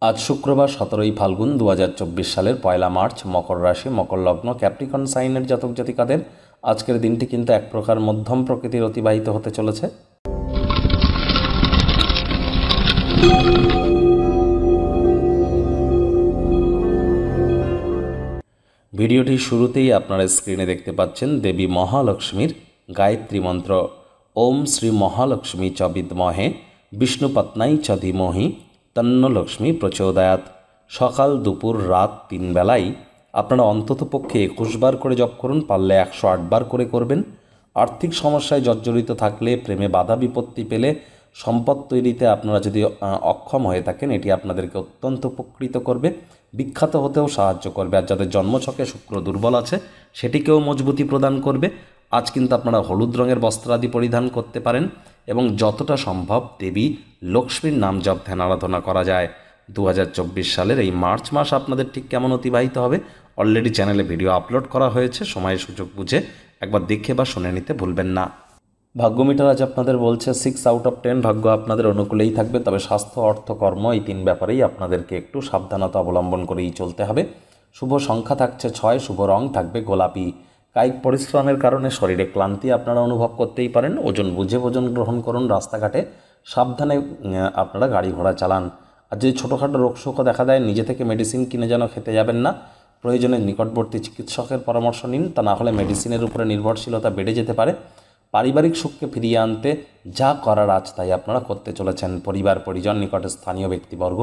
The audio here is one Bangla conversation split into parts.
আজ শুক্রবার 17ই ফাল্গুন 2024 সালের 1 মার্চ মকর রাশি মকর লগ্ন ক্যাপ্রিকন সাইনের জাতক জাতিকাদের আজকের দিনটি কিন্তু এক প্রকার মধ্যম প্রকৃতির অতিবাহিত হতে চলেছে। ভিডিওটির শুরুতেই আপনারা স্ক্রিনে দেখতে পাচ্ছেন দেবী মহালক্ষ্মীর গায়ত্রী মন্ত্র। ওম শ্রী মহালক্ষ্মী চ বিদ্মহে বিষ্ণুপত্নাই চ ধীমহি তন্ন লক্ষ্মী প্রচোদয়াৎ। সকাল দুপুর রাত 3 বেলায় আপনারা অন্ততপক্ষে 21 বার করে জপ করুন, পারলে 108 বার করে করবেন। আর্থিক সমস্যায় জর্জরিত থাকলে, প্রেমে বাধা বিপত্তি পেলে, সম্পদ তৈরিতে আপনারা যদি অক্ষম হয়ে থাকেন, এটি আপনাদেরকে অত্যন্ত উপকৃত করবে, বিখ্যাত হতেও সাহায্য করবে। আর যাদের জন্মছকে শুক্র দুর্বল আছে সেটিকেও মজবুতি প্রদান করবে। আজ কিন্তু আপনারা হলুদ রঙের বস্ত্রাদি পরিধান করতে পারেন এবং যতটা সম্ভব দেবী লক্ষ্মীর নাম জপ ধ্যান আরাধনা করা যায়। 2024 সালের এই মার্চ মাস আপনাদের ঠিক কেমন অতিবাহিত হবে অলরেডি চ্যানেলে ভিডিও আপলোড করা হয়েছে, সময় সুযোগ বুঝে একবার দেখে বা শুনে নিতে ভুলবেন না। ভাগ্য মিটার আজ আপনাদের বলছে 6 আউট অফ 10 ভাগ্য আপনাদের অনুকূলেই থাকবে, তবে স্বাস্থ্য অর্থ কর্ম এই 3 ব্যাপারেই আপনাদেরকে একটু সাবধানতা অবলম্বন করেই চলতে হবে। শুভ সংখ্যা থাকছে 6, শুভ রং থাকবে গোলাপি। কায়িক পরিশ্রমের কারণে শরীরে ক্লান্তি আপনারা অনুভব করতেই পারেন। ওজন বুঝে ভোজন গ্রহণ করুন, রাস্তাঘাটে সাবধানে আপনারা গাড়ি ঘোড়া চালান। আর যদি ছোটোখাটো রোগশোকও দেখা দেয়, নিজে থেকে মেডিসিন কিনে যেন খেতে যাবেন না, প্রয়োজনে নিকটবর্তী চিকিৎসকের পরামর্শ নিন, তা না হলে মেডিসিনের উপরে নির্ভরশীলতা বেড়ে যেতে পারে। পারিবারিক সুখকে ফিরিয়ে আনতে যা করার আজ তাই আপনারা করতে চলেছেন। পরিবার পরিজন, নিকটে স্থানীয় ব্যক্তিবর্গ,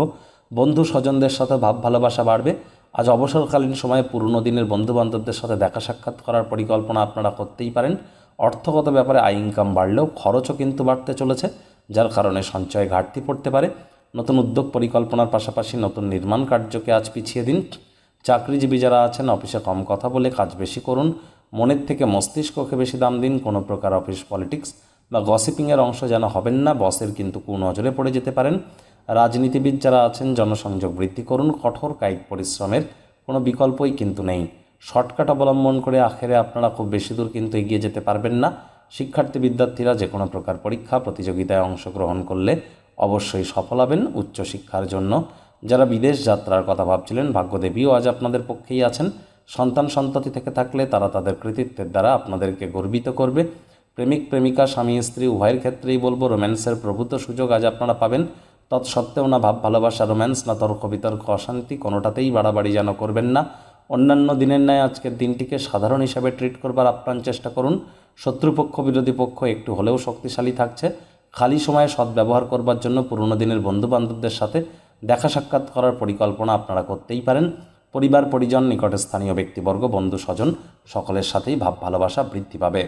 বন্ধু স্বজনদের সাথে ভাব ভালোবাসা বাড়বে। আজ অবসরকালীন সময়ে পুরনো দিনের বন্ধুবান্ধবদের সাথে দেখা সাক্ষাৎ করার পরিকল্পনা আপনারা করতেই পারেন। অর্থগত ব্যাপারে আয় ইনকাম বাড়লেও খরচও কিন্তু বাড়তে চলেছে, যার কারণে সঞ্চয়ে ঘাটতি পড়তে পারে। নতুন উদ্যোগ পরিকল্পনার পাশাপাশি নতুন নির্মাণ কার্যকে আজ পিছিয়ে দিন। চাকরিজীবী যারা আছেন অফিসে কম কথা বলে কাজ বেশি করুন, মনের থেকে মস্তিষ্ককে বেশি দাম দিন। কোনো প্রকার অফিস পলিটিক্স বা গসিপিংয়ের অংশ যেন হবেন না, বসের কিন্তু কুনজরে পড়ে যেতে পারেন। রাজনীতিবিদ যারা আছেন জনসংযোগ বৃদ্ধি করুন, কঠোর কায়িক পরিশ্রমের কোনো বিকল্পই কিন্তু নেই। শর্টকাট অবলম্বন করে আখেরে আপনারা খুব বেশি দূর কিন্তু এগিয়ে যেতে পারবেন না। শিক্ষার্থী বিদ্যার্থীরা যে কোনো প্রকার পরীক্ষা প্রতিযোগিতায় অংশগ্রহণ করলে অবশ্যই সফল হবেন উচ্চশিক্ষার জন্য। যারা বিদেশ যাত্রার কথা ভাবছিলেন, ভাগ্যদেবীও আজ আপনাদের পক্ষেই আছেন। সন্তান সন্ততি থেকে থাকলে তারা তাদের কৃতিত্বের দ্বারা আপনাদেরকে গর্বিত করবে। প্রেমিক প্রেমিকা স্বামী স্ত্রী উভয়ের ক্ষেত্রেই বলবো রোম্যান্সের প্রভূত সুযোগ আজ আপনারা পাবেন। তৎসত্ত্বেও না ভাব ভালোবাসা, রোম্যান্স, না তর্ক বিতর্ক অশান্তি, কোনোটাতেই বাড়াবাড়ি যেন করবেন না। অন্যান্য দিনের ন্যায় আজকের দিনটিকে সাধারণ হিসাবে ট্রিট করবার আপ্রাণ চেষ্টা করুন। শত্রুপক্ষ বিরোধী পক্ষ একটু হলেও শক্তিশালী থাকছে। খালি সময়ে সদ্ব্যবহার করবার জন্য পুরনো দিনের বন্ধুবান্ধবদের সাথে দেখা সাক্ষাৎ করার পরিকল্পনা আপনারা করতেই পারেন। পরিবার পরিজন, নিকটে স্থানীয় ব্যক্তিবর্গ, বন্ধু স্বজন সকলের সাথেই ভাব ভালোবাসা বৃদ্ধি পাবে।